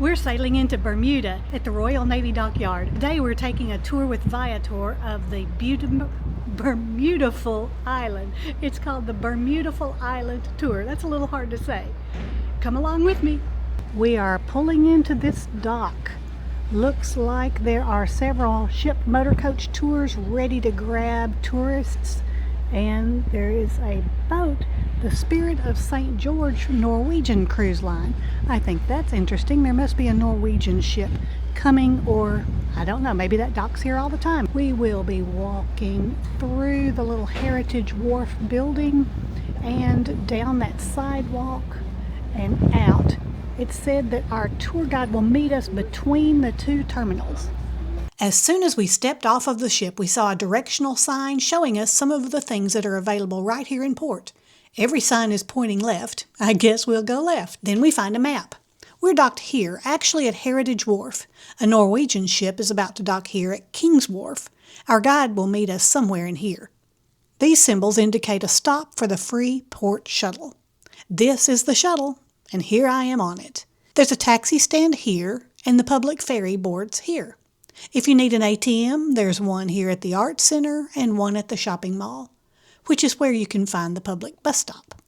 We're sailing into Bermuda at the Royal Navy Dockyard. Today we're taking a tour with Viator of the Bermudaful Island. It's called the Bermudaful Island Tour. That's a little hard to say. Come along with me. We are pulling into this dock. Looks like there are several ship motor coach tours ready to grab tourists. And there is a boat, the Spirit of St. George Norwegian cruise line. I think that's interesting. There must be a Norwegian ship coming, or I don't know, maybe that docks here all the time. We will be walking through the little Heritage Wharf building and down that sidewalk and out. It's said that our tour guide will meet us between the two terminals. As soon as we stepped off of the ship, we saw a directional sign showing us some of the things that are available right here in port. Every sign is pointing left. I guess we'll go left. Then we find a map. We're docked here, actually at Heritage Wharf. A Norwegian ship is about to dock here at King's Wharf. Our guide will meet us somewhere in here. These symbols indicate a stop for the free port shuttle. This is the shuttle, and here I am on it. There's a taxi stand here, and the public ferry boards here. If you need an ATM, there's one here at the Arts Center and one at the shopping mall, which is where you can find the public bus stop.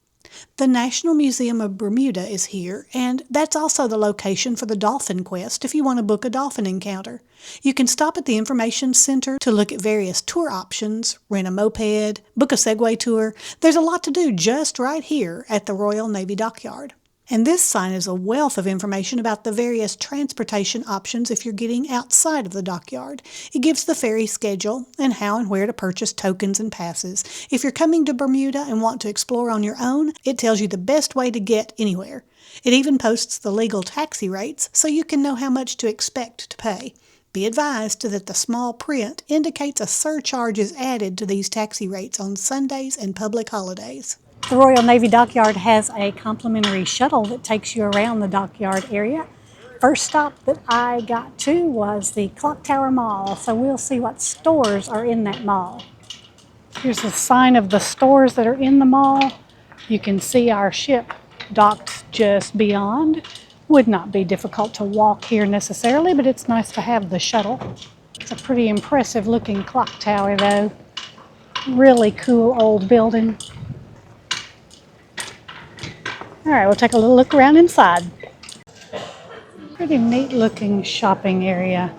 The National Museum of Bermuda is here, and that's also the location for the Dolphin Quest if you want to book a dolphin encounter. You can stop at the Information Center to look at various tour options, rent a moped, book a Segway tour. There's a lot to do just right here at the Royal Navy Dockyard. And this sign is a wealth of information about the various transportation options if you're getting outside of the dockyard. It gives the ferry schedule and how and where to purchase tokens and passes. If you're coming to Bermuda and want to explore on your own, it tells you the best way to get anywhere. It even posts the legal taxi rates so you can know how much to expect to pay. Be advised that the small print indicates a surcharge is added to these taxi rates on Sundays and public holidays. The Royal Navy Dockyard has a complimentary shuttle that takes you around the dockyard area. First stop that I got to was the Clocktower Mall, so we'll see what stores are in that mall. Here's a sign of the stores that are in the mall. You can see our ship docked just beyond. Would not be difficult to walk here necessarily, but it's nice to have the shuttle. It's a pretty impressive looking clock tower though. Really cool old building. All right, we'll take a little look around inside. Pretty neat looking shopping area.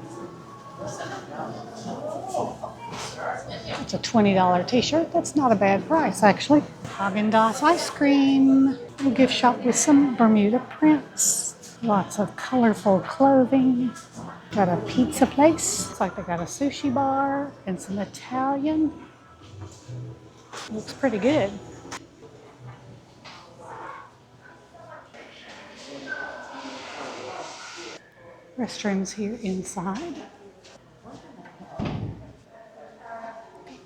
It's a $20 t-shirt. That's not a bad price, actually. Haagen-Dazs ice cream. A gift shop with some Bermuda prints. Lots of colorful clothing. Got a pizza place. Looks like they got a sushi bar and some Italian. Looks pretty good. Restrooms here inside.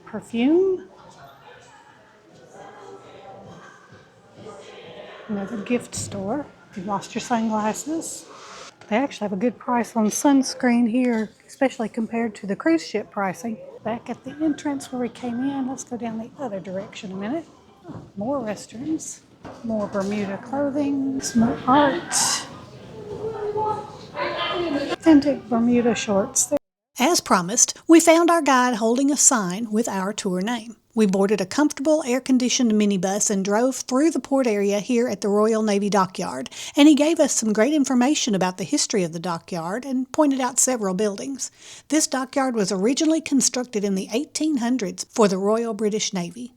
Perfume. Another gift store. If you've lost your sunglasses. They actually have a good price on sunscreen here, especially compared to the cruise ship pricing. Back at the entrance where we came in, let's go down the other direction a minute. More restrooms. More Bermuda clothing. Some more art. Authentic Bermuda shorts. As promised, we found our guide holding a sign with our tour name. We boarded a comfortable air-conditioned minibus and drove through the port area here at the Royal Navy Dockyard, and he gave us some great information about the history of the dockyard and pointed out several buildings. This dockyard was originally constructed in the 1800s for the Royal British Navy.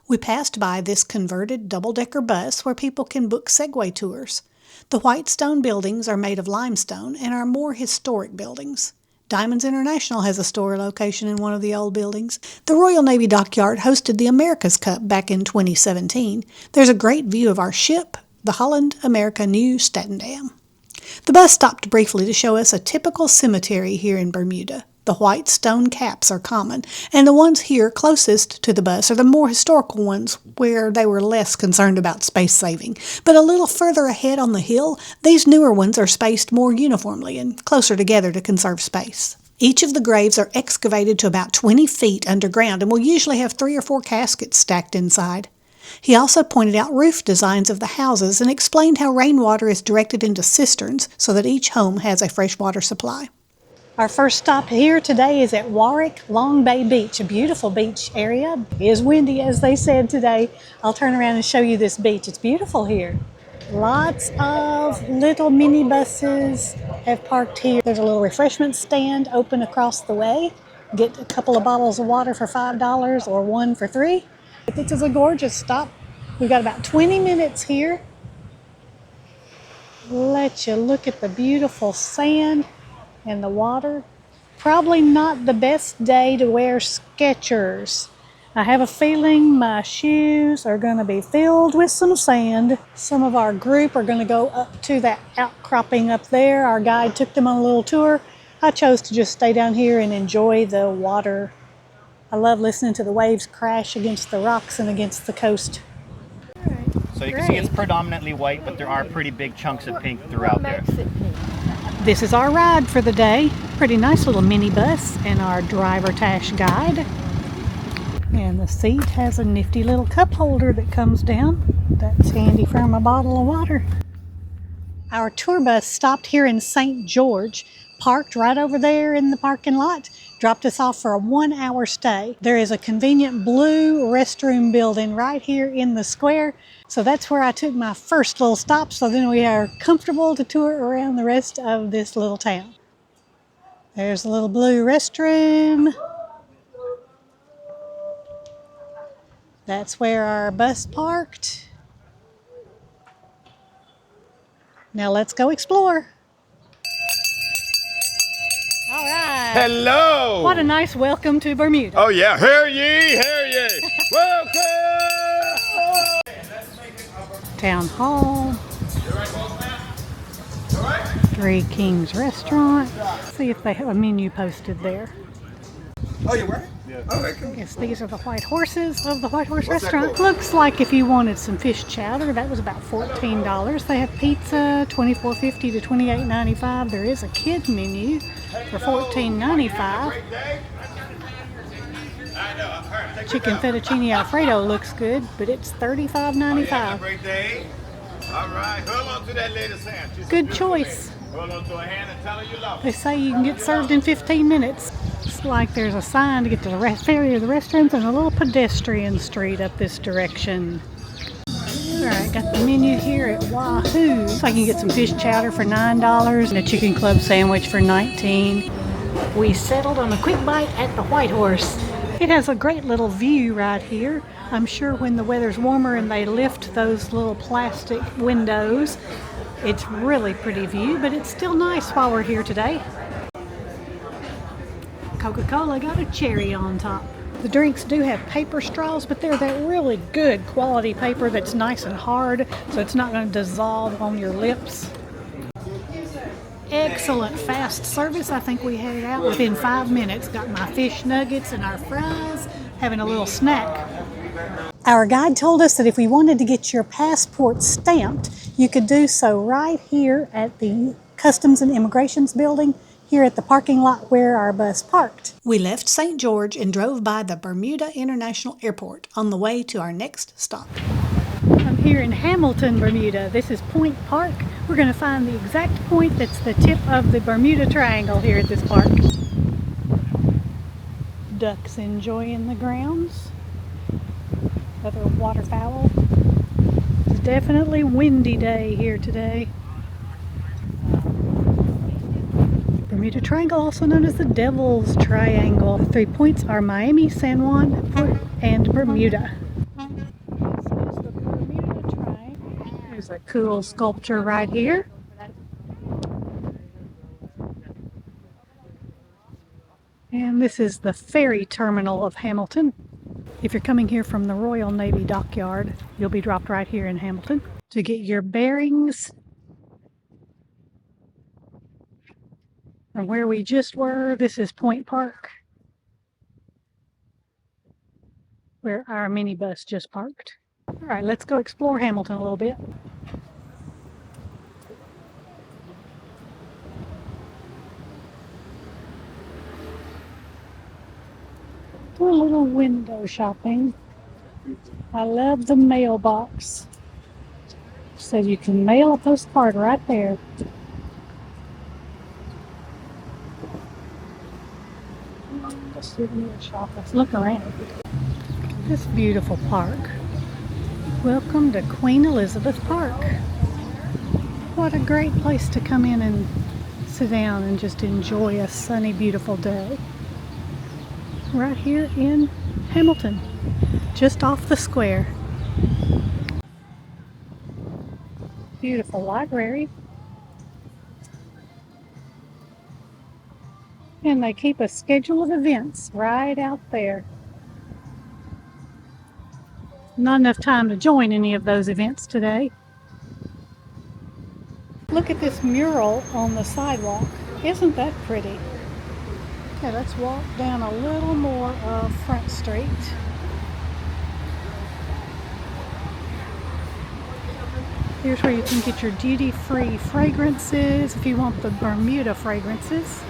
We passed by this converted double-decker bus where people can book Segway tours. The white stone buildings are made of limestone and are more historic buildings. Diamonds International has a store location in one of the old buildings. The Royal Navy Dockyard hosted the America's Cup back in 2017. There's a great view of our ship, the Holland America New Statendam. The bus stopped briefly to show us a typical cemetery here in Bermuda. The white stone caps are common, and the ones here closest to the bus are the more historical ones where they were less concerned about space saving. But a little further ahead on the hill, these newer ones are spaced more uniformly and closer together to conserve space. Each of the graves are excavated to about 20 feet underground and will usually have 3 or 4 caskets stacked inside. He also pointed out roof designs of the houses and explained how rainwater is directed into cisterns so that each home has a freshwater supply. Our first stop here today is at Long Bay Beach, a beautiful beach area. It is windy, as they said today. I'll turn around and show you this beach. It's beautiful here. Lots of little minibuses have parked here. There's a little refreshment stand open across the way. Get a couple of bottles of water for $5 or one for $3. This is a gorgeous stop. We've got about 20 minutes here. Let you look at the beautiful sand and the water. Probably not the best day to wear Skechers. I have a feeling my shoes are going to be filled with some sand. Some of our group are going to go up to that outcropping up there. Our guide took them on a little tour. I chose to just stay down here and enjoy the water. I love listening to the waves crash against the rocks and against the coast. So you can see it's predominantly white, but there are pretty big chunks of pink throughout there. This is our ride for the day. Pretty nice little minibus and our driver Tash guide. And the seat has a nifty little cup holder that comes down. That's handy for my bottle of water. Our tour bus stopped here in St. George, parked right over there in the parking lot, dropped us off for a 1-hour stay. There is a convenient blue restroom building right here in the square. So that's where I took my first little stop, so then we are comfortable to tour around the rest of this little town. There's a little blue restroom. That's where our bus parked. Now let's go explore. All right. Hello. What a nice welcome to Bermuda. Oh yeah, hear ye, hear ye. Welcome. Town Hall. Three Kings Restaurant. See if they have a menu posted there. Oh, you were? Yeah. Okay, cool. Yes, these are the White Horses of the White Horse Restaurant. Looks like if you wanted some fish chowder, that was about $14. They have pizza, $24.50 to $28.95. There is a kid menu for $14.95. Chicken fettuccine Alfredo looks good, but it's $35.95. Great day. All right, hold on to that latest hand. Good choice. Hold on to a hand and tell her you love her. They say you can get served in 15 minutes. It's like there's a sign to get to the ferry or the restaurants and a little pedestrian street up this direction. Alright, got the menu here at Wahoo. So I can get some fish chowder for $9 and a chicken club sandwich for $19. We settled on a quick bite at the White Horse. It has a great little view right here. I'm sure when the weather's warmer and they lift those little plastic windows, it's really pretty view, but it's still nice while we're here today. Coca-Cola got a cherry on top. The drinks do have paper straws, but they're that really good quality paper that's nice and hard, so it's not going to dissolve on your lips. Excellent fast service. I think we had it out within 5 minutes. Got my fish nuggets and our fries, having a little snack. Our guide told us that if we wanted to get your passport stamped, you could do so right here at the Customs and Immigrations building, here at the parking lot where our bus parked. We left St. George and drove by the Bermuda International Airport on the way to our next stop. I'm here in Hamilton, Bermuda. This is Point Park. We're going to find the exact point that's the tip of the Bermuda Triangle here at this park. Ducks enjoying the grounds. Other waterfowl. It's definitely a windy day here today. Bermuda Triangle, also known as the Devil's Triangle. The 3 points are Miami, San Juan, and Bermuda. This is the Bermuda Triangle. There's a cool sculpture right here. And this is the ferry terminal of Hamilton. If you're coming here from the Royal Navy Dockyard, you'll be dropped right here in Hamilton. To get your bearings from where we just were, this is Point Park, where our minibus just parked. All right, let's go explore Hamilton a little bit. Do a little window shopping. I love the mailbox. So you can mail a postcard right there. The souvenir shop. Let's look around. This beautiful park. Welcome to Queen Elizabeth Park. What a great place to come in and sit down and just enjoy a sunny, beautiful day. Right here in Hamilton, just off the square. Beautiful library. And they keep a schedule of events right out there. Not enough time to join any of those events today. Look at this mural on the sidewalk. Isn't that pretty? Okay, let's walk down a little more of Front Street. Here's where you can get your duty-free fragrances if you want the Bermuda fragrances.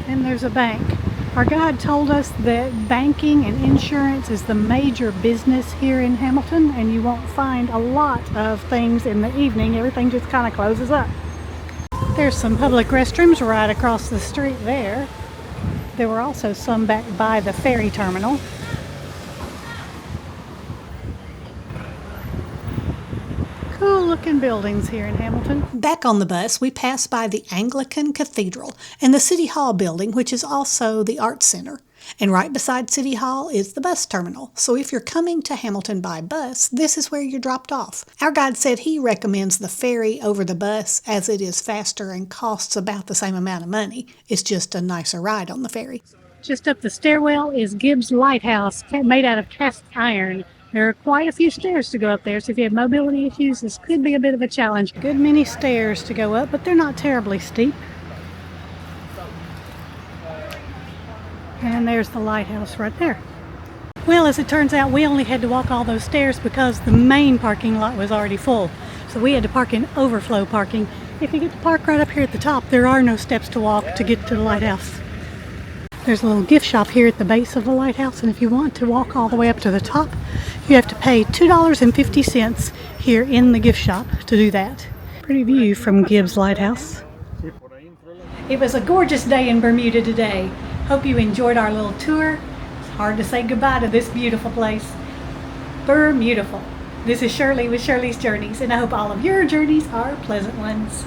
And there's a bank. Our guide told us that banking and insurance is the major business here in Hamilton, and you won't find a lot of things in the evening. Everything just kind of closes up. There's some public restrooms right across the street there. There were also some back by the ferry terminal. Cool looking buildings here in Hamilton. Back on the bus, we passed by the Anglican Cathedral and the City Hall building, which is also the Arts Center. And right beside City Hall is the bus terminal. So if you're coming to Hamilton by bus, this is where you're dropped off. Our guide said he recommends the ferry over the bus as it is faster and costs about the same amount of money. It's just a nicer ride on the ferry. Just up the stairwell is Gibbs Lighthouse, made out of cast iron. There are quite a few stairs to go up there, so if you have mobility issues, this could be a bit of a challenge. Good many stairs to go up, but they're not terribly steep. And there's the lighthouse right there. Well, as it turns out, we only had to walk all those stairs because the main parking lot was already full. So we had to park in overflow parking. If you get to park right up here at the top, there are no steps to walk to get to the lighthouse. There's a little gift shop here at the base of the lighthouse, and if you want to walk all the way up to the top, you have to pay $2.50 here in the gift shop to do that. Pretty view from Gibbs Lighthouse. It was a gorgeous day in Bermuda today. Hope you enjoyed our little tour. It's hard to say goodbye to this beautiful place. Bermudaful. This is Shirley with Shirley's Journeys, and I hope all of your journeys are pleasant ones.